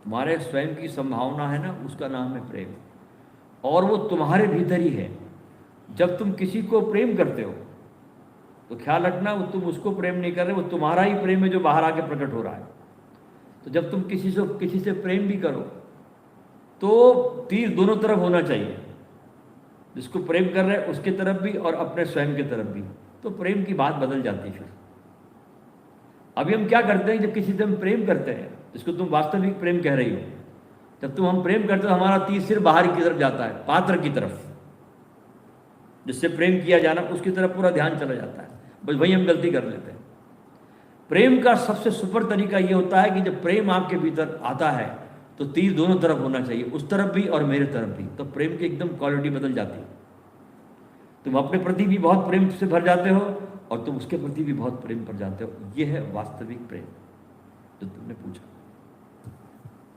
तुम्हारे स्वयं की संभावना है ना, उसका नाम है प्रेम, और वो तुम्हारे भीतर ही है। जब तुम किसी को प्रेम करते हो तो ख्याल रखना, वो तुम उसको प्रेम नहीं कर रहे, वो तुम्हारा ही प्रेम है जो बाहर आके प्रकट हो रहा है। तो जब तुम किसी से प्रेम भी करो तो तीर दोनों तरफ होना चाहिए, जिसको प्रेम कर रहे हैं उसकी तरफ भी और अपने स्वयं की तरफ भी, तो प्रेम की बात बदल जाती है। फिर अभी हम क्या करते हैं, जब किसी से हम प्रेम करते हैं, जिसको तुम वास्तविक प्रेम कह रही हो, जब तुम हम प्रेम करते हो हमारा तीर सिर्फ बाहर की तरफ जाता है, पात्र की तरफ, जिससे प्रेम किया जाना उसकी तरफ पूरा ध्यान चला जाता है। बस वही हम गलती कर लेते हैं। प्रेम का सबसे सुपर तरीका ये होता है कि जब प्रेम आपके भीतर आता है तो तीर दोनों तरफ होना चाहिए, उस तरफ भी और मेरे तरफ भी, तो प्रेम की एकदम क्वालिटी बदल जाती है। तुम अपने प्रति भी बहुत प्रेम से भर जाते हो और तुम उसके प्रति भी बहुत प्रेम पर जाते हो। ये है वास्तविक प्रेम जो तुमने पूछा।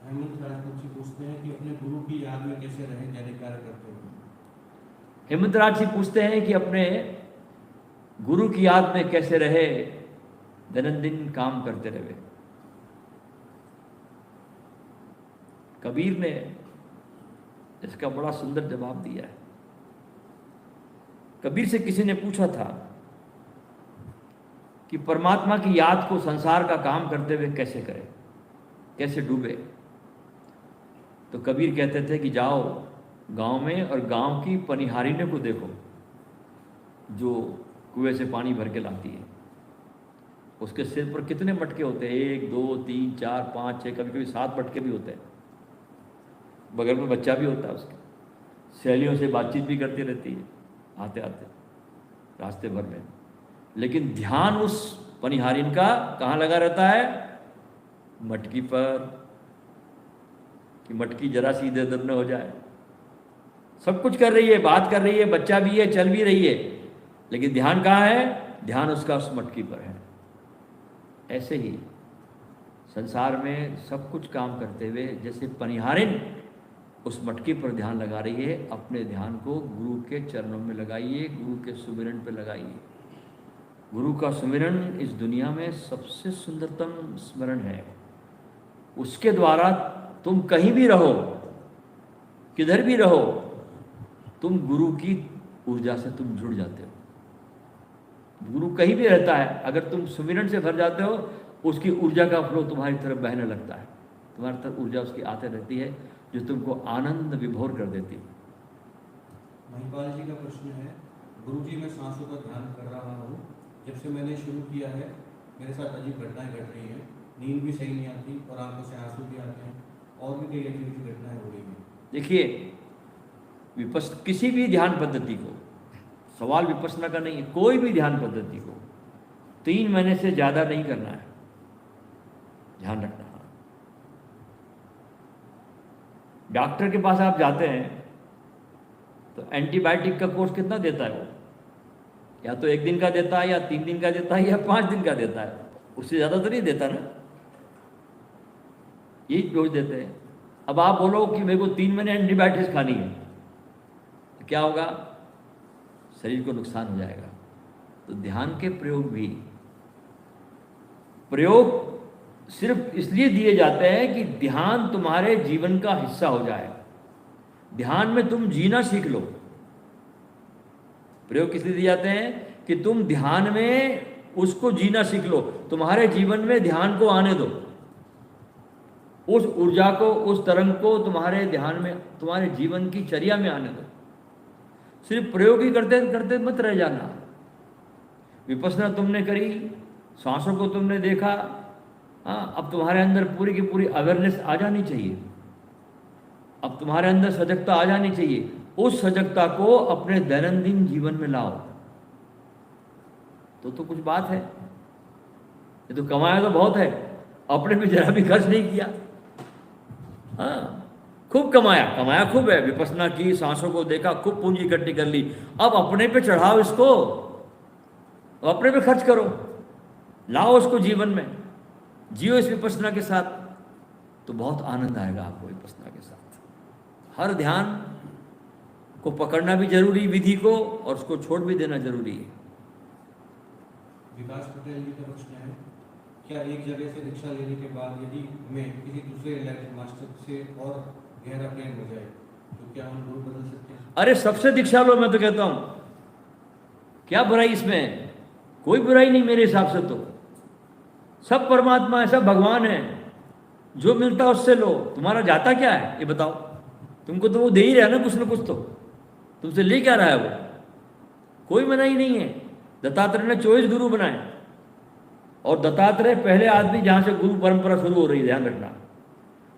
हेमंत राजपूत जी पूछते हैं कि अपने गुरु की याद में कैसे रहें, क्या कार्य करते हो। हेमंत राज जी पूछते हैं कि अपने गुरु की याद में कैसे रहे, दैनंदिन काम करते रहे। कबीर ने इसका बड़ा सुंदर जवाब दिया है। कबीर से किसी ने पूछा था कि परमात्मा की याद को संसार का काम करते हुए कैसे करें, कैसे डूबे। तो कबीर कहते थे कि जाओ गांव में और गांव की पनिहारिने को देखो जो कुएं से पानी भर के लाती है। उसके सिर पर कितने मटके होते हैं, 1 2 3 4 5 6, कभी कभी 7 मटके भी होते हैं। बगल में बच्चा भी होता है उसके, सहेलियों से बातचीत भी करती रहती है आते आते रास्ते भर में। लेकिन ध्यान उस पनिहारिन का कहाँ लगा रहता है, मटकी पर, कि मटकी जरा सी इधर उधर न हो जाए। सब कुछ कर रही है, बात कर रही है, बच्चा भी है, चल भी रही है, लेकिन ध्यान कहाँ है, ध्यान उसका उस मटकी पर है। ऐसे ही संसार में सब कुछ काम करते हुए जैसे पनिहारिन उस मटकी पर ध्यान लगा रही है, अपने ध्यान को गुरु के चरणों में लगाइए, गुरु के सुमिरन पर लगाइए। गुरु का सुमिरन इस दुनिया में सबसे सुंदरतम स्मरण है। उसके द्वारा तुम कहीं भी रहो, किधर भी रहो, तुम गुरु की ऊर्जा से तुम जुड़ जाते हो। गुरु कहीं भी रहता है, अगर तुम सुमिरन से भर जाते हो, उसकी ऊर्जा का फ्लो तुम्हारी तरफ बहने लगता है, तुम्हारी तरफ ऊर्जा उसकी आते रहती है, जो तुमको आनंद विभोर कर देती है। महिपाल जी का प्रश्न है, गुरुजी मैं सांसों का ध्यान कर रहा हूँ, जब से मैंने शुरू किया है मेरे साथ अजीब घटनाएं घट रही हैं, नींद भी सही नहीं आती और आंखों से आंसू भी आते हैं, और भी कई अजीब घटनाएं हो रही हैं। देखिए, किसी भी ध्यान पद्धति को, सवाल विपස්සना का नहीं है, कोई भी ध्यान पद्धति को 3 महीने से ज़्यादा नहीं करना है, ध्यान रखना। डॉक्टर के पास आप जाते हैं तो एंटीबायोटिक का कोर्स कितना देता है वो, या तो 1 दिन का देता है, या 3 दिन का देता है, या 5 दिन का देता है, उससे ज़्यादा तो नहीं देता ना, यही डोज देते हैं। अब आप बोलो कि मेरे को 3 महीने एंटीबायोटिक्स खानी है, तो क्या होगा, शरीर को नुकसान हो जाएगा। तो ध्यान के प्रयोग सिर्फ इसलिए दिए जाते हैं कि ध्यान तुम्हारे जीवन का हिस्सा हो जाए, ध्यान में तुम जीना सीख लो। प्रयोग किस लिए दिए जाते हैं कि तुम ध्यान में उसको जीना सीख लो, तुम्हारे जीवन में ध्यान को आने दो, उस ऊर्जा को, उस तरंग को तुम्हारे ध्यान में, तुम्हारे जीवन की चर्या में आने दो। सिर्फ प्रयोग ही करते करते मत रह जाना। विपස්සना तुमने करी, सांसों को तुमने देखा, हाँ, अब तुम्हारे अंदर पूरी की पूरी अवेयरनेस आ जानी चाहिए, अब तुम्हारे अंदर सजगता आ जानी चाहिए। उस सजगता को अपने दैनंदिन जीवन में लाओ, तो कुछ बात है। ये तो कमाया तो बहुत है, अपने पे जरा भी खर्च नहीं किया। हाँ, खूब कमाया खूब है, विपස්සना की, सांसों को देखा, खूब पूंजी इकट्ठी कर ली, अब अपने पे चढ़ाओ इसको, अपने पे खर्च करो, लाओ उसको जीवन में, जियो इस विपස්සना के साथ, तो बहुत आनंद आएगा आपको विपස්සना के साथ। हर ध्यान को पकड़ना भी जरूरी, विधि को, और उसको छोड़ भी देना जरूरी है। विकास पटेल जी का प्रश्न है, क्या एक जगह से दीक्षा लेने के बाद यदि हमें किसी दूसरे एनलाइटेड मास्टर से और गहरा प्रेम हो जाए तो क्या हम गुरु बदल सकते हैं? अरे सबसे दीक्षा लो, मैं तो कहता हूं, क्या बुराई इसमें? कोई बुराई नहीं मेरे हिसाब से तो। सब परमात्मा है, सब भगवान है, जो मिलता है उससे लो। तुम्हारा जाता क्या है ये बताओ? तुमको तो वो दे ही रहा है ना कुछ तो तुमसे ले क्या रहा है वो? कोई मनाही नहीं है। दत्तात्रेय ने 24 गुरु बनाए, और दत्तात्रेय पहले आदमी जहां से गुरु परंपरा शुरू हो रही है, ध्यान रखना।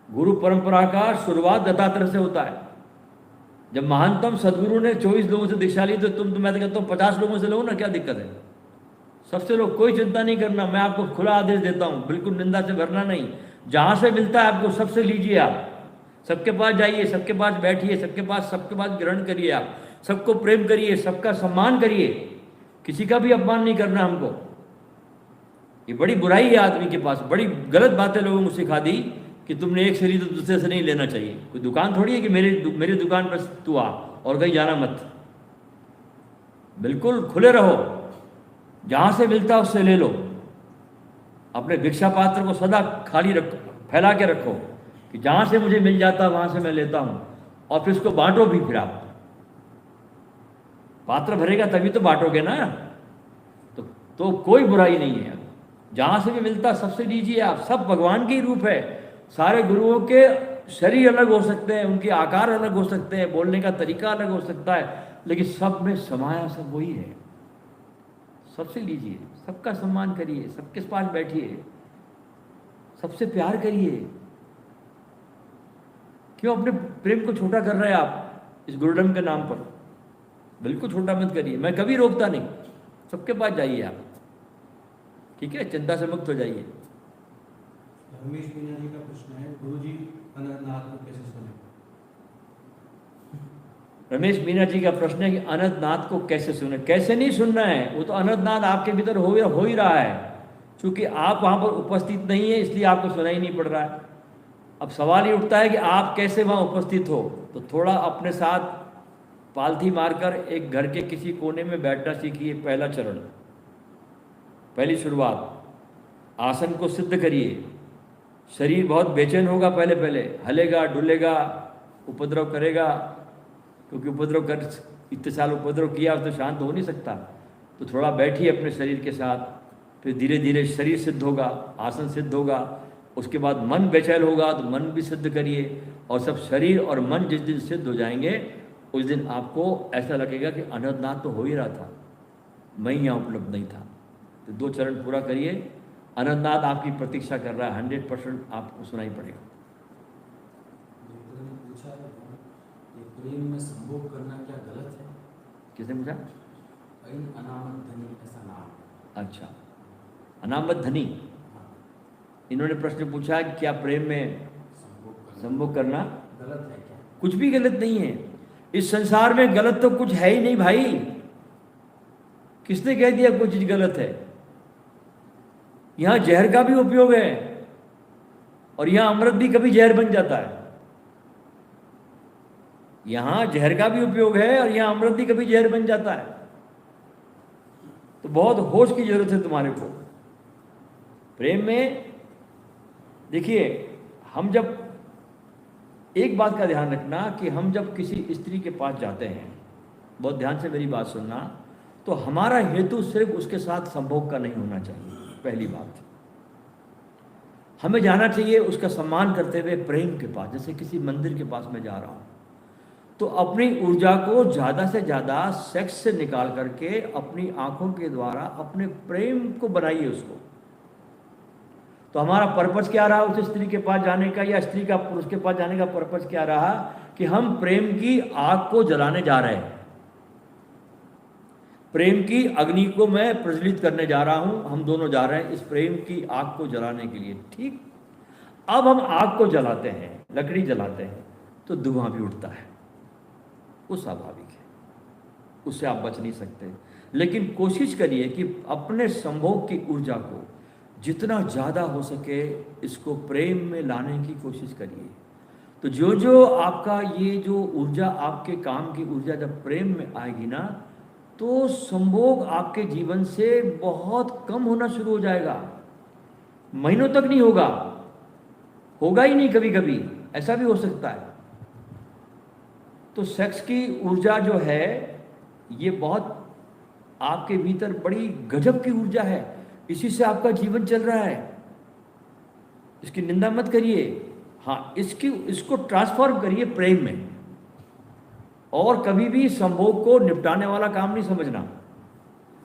गुरु परंपरा का शुरुआत दत्तात्रेय से होता है। जब महानतम सदगुरु ने 24 लोगों से दीक्षा ली, तो तुम तो मैं तो कहता हूँ 50 लोगों से लो ना, क्या दिक्कत है? सबसे लो, कोई चिंता नहीं करना। मैं आपको खुला आदेश देता हूँ, बिल्कुल निंदा से भरना नहीं। जहां से मिलता है आपको सबसे लीजिए। आप सबके पास जाइए, सबके पास बैठिए, सबके पास ग्रहण करिए। आप सबको प्रेम करिए, सबका सम्मान करिए। किसी का भी अपमान नहीं करना हमको। ये बड़ी बुराई है आदमी के पास। बड़ी गलत बातें लोगों को सिखा दी कि तुमने एक शरीर तो दूसरे से नहीं लेना चाहिए। कोई दुकान थोड़ी है कि मेरी दुकान पर तू आ और कहीं जाना मत। बिल्कुल खुले रहो, जहां से मिलता उससे ले लो। अपने भिक्षा पात्र को सदा खाली रखो, फैला के रखो कि जहां से मुझे मिल जाता वहां से मैं लेता हूं, और फिर उसको बांटो भी। फिर आप पात्र भरेगा तभी तो बांटोगे ना। तो कोई बुराई नहीं है। जहां से भी मिलता सबसे लीजिए। आप सब भगवान के ही रूप है। सारे गुरुओं के शरीर अलग हो सकते हैं, उनके आकार अलग हो सकते हैं, बोलने का तरीका अलग हो सकता है, लेकिन सब में समाया सब वही है। सबसे लीजिए, सबका सम्मान करिए, सबके पास बैठिए, सबसे प्यार करिए। क्यों अपने प्रेम को छोटा कर रहे हैं आप इस गुरुडम के नाम पर? बिल्कुल छोटा मत करिए। मैं कभी रोकता नहीं, सबके पास जाइए आप, ठीक है? चिंता से मुक्त हो जाइए। रमेश मीना जी का प्रश्न है, गुरुजी अनंतनाथ को कैसे सुने? रमेश मीना जी का प्रश्न है कि अनंतनाथ को कैसे सुने? कैसे नहीं सुनना है, वो तो अनंतनाथ आपके भीतर हो ही रहा है। क्योंकि आप वहां पर उपस्थित नहीं है, इसलिए आपको सुनाई नहीं पड़ रहा है। अब सवाल ये उठता है कि आप कैसे वहां उपस्थित हो। तो थोड़ा अपने साथ पालथी मारकर एक घर के किसी कोने में बैठना सीखिए। पहला चरण, पहली शुरुआत, आसन को सिद्ध करिए। शरीर बहुत बेचैन होगा, पहले हलेगा डुलेगा, उपद्रव करेगा, क्योंकि उपद्रव कर इतने साल उपद्रव किया तो शांत हो नहीं सकता। तो थोड़ा बैठिए अपने शरीर के साथ, फिर धीरे धीरे शरीर सिद्ध होगा, आसन सिद्ध होगा। उसके बाद मन बेचैन होगा तो मन भी सिद्ध करिए। और सब शरीर और मन जिस दिन सिद्ध हो जाएंगे, उस दिन आपको ऐसा लगेगा कि अनंतनाथ तो हो ही रहा था, मैं यहाँ उपलब्ध नहीं था। तो 2 चरण पूरा करिए, अनंतनाथ आपकी प्रतीक्षा कर रहा है। 100% आपको सुनाई पड़ेगा। डॉक्टर ने पूछा है कि प्रेम में संभोग करना क्या गलत है? किसने पूछा? अनामत धनी ऐसा नाम। अच्छा, अनामत धनी, हाँ, इन्होंने प्रश्न पूछा कि क्या प्रेम में संभोग करना गलत है क्या? कुछ भी गलत नहीं है। इस संसार में गलत तो कुछ है ही नहीं भाई। किसने कह दिया कोई चीज गलत है? यहां जहर का भी उपयोग है, और यहां अमृत भी कभी जहर बन जाता है। यहां जहर का भी उपयोग है, और यहां अमृत भी कभी जहर बन जाता है। तो बहुत होश की जरूरत है तुम्हारे को प्रेम में। देखिए, हम जब, एक बात का ध्यान रखना कि हम जब किसी स्त्री के पास जाते हैं, बहुत ध्यान से मेरी बात सुनना, तो हमारा हेतु सिर्फ उसके साथ संभोग का नहीं होना चाहिए। पहली बात, हमें जाना चाहिए उसका सम्मान करते हुए प्रेम के पास। जैसे किसी मंदिर के पास मैं जा रहा हूं, तो अपनी ऊर्जा को ज़्यादा से ज़्यादा सेक्स से निकाल करके अपनी आंखों के द्वारा अपने प्रेम को बनाइए उसको। तो हमारा पर्पस क्या रहा उस स्त्री के पास जाने का, या स्त्री का पुरुष के पास जाने का पर्पस क्या रहा? कि हम प्रेम की आग को जलाने जा रहे हैं। प्रेम की अग्नि को मैं प्रज्वलित करने जा रहा हूं। हम दोनों जा रहे हैं इस प्रेम की आग को जलाने के लिए, ठीक? अब हम आग को जलाते हैं, लकड़ी जलाते हैं, तो धुआं भी उठता है, वो स्वाभाविक है, उससे आप बच नहीं सकते। लेकिन कोशिश करिए कि अपने संभोग की ऊर्जा को जितना ज़्यादा हो सके इसको प्रेम में लाने की कोशिश करिए। तो जो जो आपका ये जो ऊर्जा, आपके काम की ऊर्जा जब प्रेम में आएगी ना, तो संभोग आपके जीवन से बहुत कम होना शुरू हो जाएगा। महीनों तक नहीं होगा, होगा ही नहीं, कभी कभी ऐसा भी हो सकता है। तो सेक्स की ऊर्जा जो है ये बहुत आपके भीतर बड़ी गजब की ऊर्जा है, इसी से आपका जीवन चल रहा है, इसकी निंदा मत करिए। हाँ, इसको ट्रांसफॉर्म करिए प्रेम में, और कभी भी संभोग को निपटाने वाला काम नहीं समझना।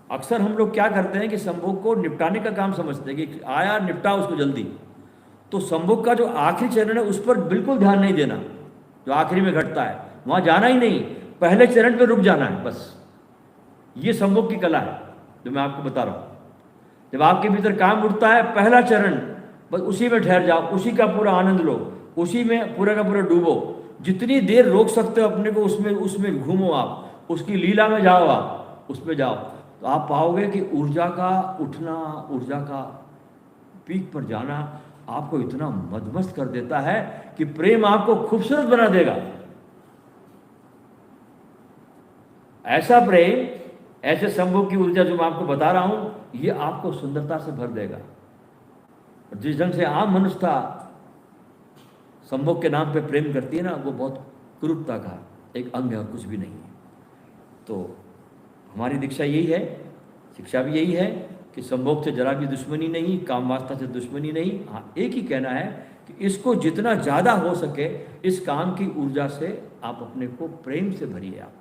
अक्सर हम लोग क्या करते हैं कि संभोग को निपटाने का काम समझते हैं कि आया निपटा उसको जल्दी। तो संभोग का जो आखिरी चरण है उस पर बिल्कुल ध्यान नहीं देना, जो आखिरी में घटता है वहाँ जाना ही नहीं, पहले चरण पे रुक जाना है बस। ये संभोग की कला है जो मैं आपको बता रहा हूँ। जब आपके भीतर काम उठता है, पहला चरण, बस उसी में ठहर जाओ, उसी का पूरा आनंद लो, उसी में पूरा का पूरा डूबो। जितनी देर रोक सकते हो अपने को उसमें घूमो, आप उसकी लीला में जाओ, आप उसमें जाओ, तो आप पाओगे कि ऊर्जा का उठना, ऊर्जा का पीक पर जाना आपको इतना मदमस्त कर देता है कि प्रेम आपको खूबसूरत बना देगा। ऐसा प्रेम, ऐसे संभोग की ऊर्जा जो मैं आपको बता रहा हूं, ये आपको सुंदरता से भर देगा। जिस ढंग से आम मनुष्यता संभोग के नाम पे प्रेम करती है ना, वो बहुत क्रूरता का एक अंग है और कुछ भी नहीं है। तो हमारी दीक्षा यही है, शिक्षा भी यही है कि संभोग से जरा भी दुश्मनी नहीं, काम वास्ता से दुश्मनी नहीं। हाँ, एक ही कहना है कि इसको जितना ज़्यादा हो सके इस काम की ऊर्जा से आप अपने को प्रेम से भरिए। आप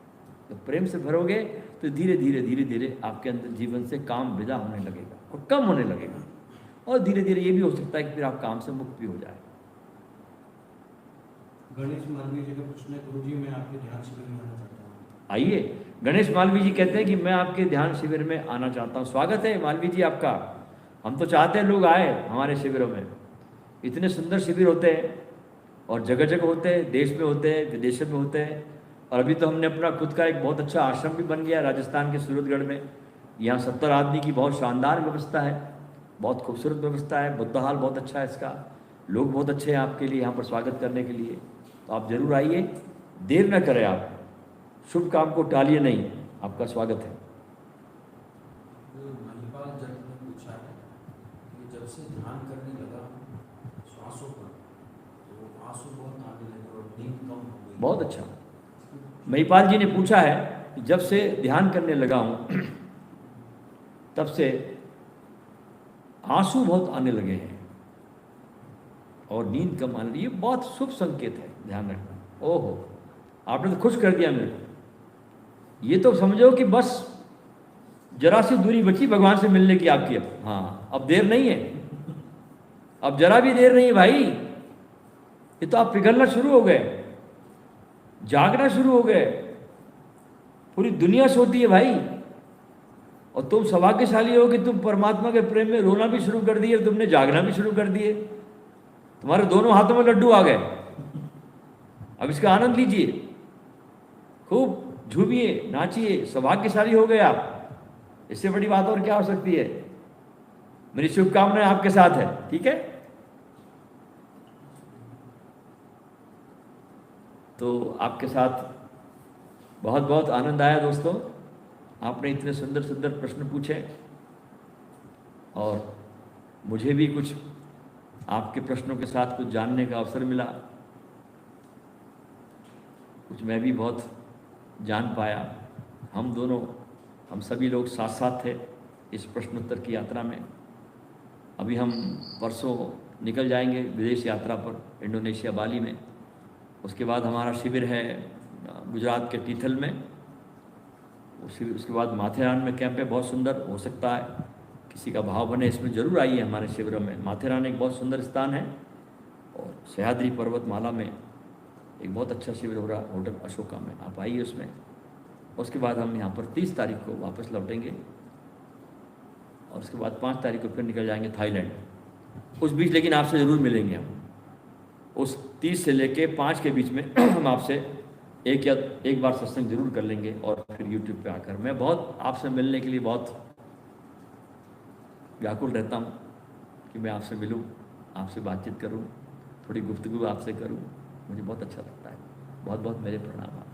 तो प्रेम से भरोगे तो धीरे धीरे धीरे धीरे आपके अंदर जीवन से काम विदा होने लगेगा और कम होने लगेगा, और धीरे धीरे ये भी हो सकता है कि फिर आप काम से मुक्त भी हो जाए। गणेश मालवीय जी का प्रश्न है, गुरुजी मैं आपके ध्यान शिविर में आना चाहता हूँ। आइए, गणेश मालवीय जी कहते हैं कि मैं आपके ध्यान शिविर में आना चाहता हूँ। स्वागत है मालवीय जी आपका। हम तो चाहते हैं लोग आए हमारे शिविरों में। इतने सुंदर शिविर होते हैं और जगह जगह होते हैं, देश में होते हैं, विदेशों में होते हैं। और अभी तो हमने अपना खुद का एक बहुत अच्छा आश्रम भी बन गया राजस्थान के सूरतगढ़ में। यहाँ 70 आदमी की बहुत शानदार व्यवस्था है, बहुत खूबसूरत व्यवस्था है, बुद्ध हाल बहुत अच्छा है इसका, लोग बहुत अच्छे हैं आपके लिए यहाँ पर स्वागत करने के लिए। तो आप जरूर आइए, देर न करें, आप शुभ काम को टालिए नहीं, आपका स्वागत है। महिपाल जट ने पूछा है कि जब से ध्यान करने लगा श्वासों पर, तो आंसू बहुत आने लगे और नींद कम हो गई। बहुत अच्छा। महिपाल जी ने पूछा है कि जब से ध्यान करने लगा हूँ तब से आंसू बहुत आने लगे हैं और नींद कम आने लगी। ये बहुत शुभ संकेत है, ध्यान रखना। ओहो, आपने तो खुश कर दिया मेरे को। ये तो समझो कि बस जरा सी दूरी बची भगवान से मिलने की आपकी। अब हाँ, अब देर नहीं है, अब जरा भी देर नहीं है भाई। ये तो आप पिघलना शुरू हो गए, जागना शुरू हो गए। पूरी दुनिया सोती है भाई, और तुम सौभाग्यशाली हो कि तुम परमात्मा के प्रेम में रोना भी शुरू कर दिए, तुमने जागना भी शुरू कर दिए। तुम्हारे दोनों हाथों में लड्डू आ गए। अब इसका आनंद लीजिए, खूब झूमिए, नाचिए, सौभाग्यशाली हो गए आप। इससे बड़ी बात और क्या हो सकती है। मेरी शुभकामनाएं आपके साथ है, ठीक है। तो आपके साथ बहुत बहुत आनंद आया दोस्तों। आपने इतने सुंदर सुंदर प्रश्न पूछे और मुझे भी कुछ आपके प्रश्नों के साथ कुछ जानने का अवसर मिला, कुछ मैं भी बहुत जान पाया। हम सभी लोग साथ साथ थे इस प्रश्नोत्तर की यात्रा में। अभी हम परसों निकल जाएंगे विदेश यात्रा पर, इंडोनेशिया बाली में। उसके बाद हमारा शिविर है गुजरात के तीथल में। उसके बाद माथेरान में कैंप है, बहुत सुंदर। हो सकता है किसी का भाव बने, इसमें ज़रूर आइए हमारे शिविरों में। माथेरान एक बहुत सुंदर स्थान है, और सह्याद्री पर्वतमाला में एक बहुत अच्छा शिविर हो रहा है होटल अशोका में, आप आइए उसमें। उसके बाद हम यहाँ पर 30 तारीख को वापस लौटेंगे, और उसके बाद 5 तारीख को फिर निकल जाएंगे थाईलैंड। उस बीच लेकिन आपसे ज़रूर मिलेंगे हम। उस 30 से लेके 5 के बीच में हम आपसे एक बार सत्संग जरूर कर लेंगे, और फिर यूट्यूब पे आकर। मैं बहुत आपसे मिलने के लिए बहुत व्याकुल रहता हूँ कि मैं आपसे मिलूँ, आपसे बातचीत करूँ, थोड़ी गुफ्तगू आपसे करूँ। मुझे बहुत अच्छा लगता है। बहुत बहुत मेरे प्रणाम।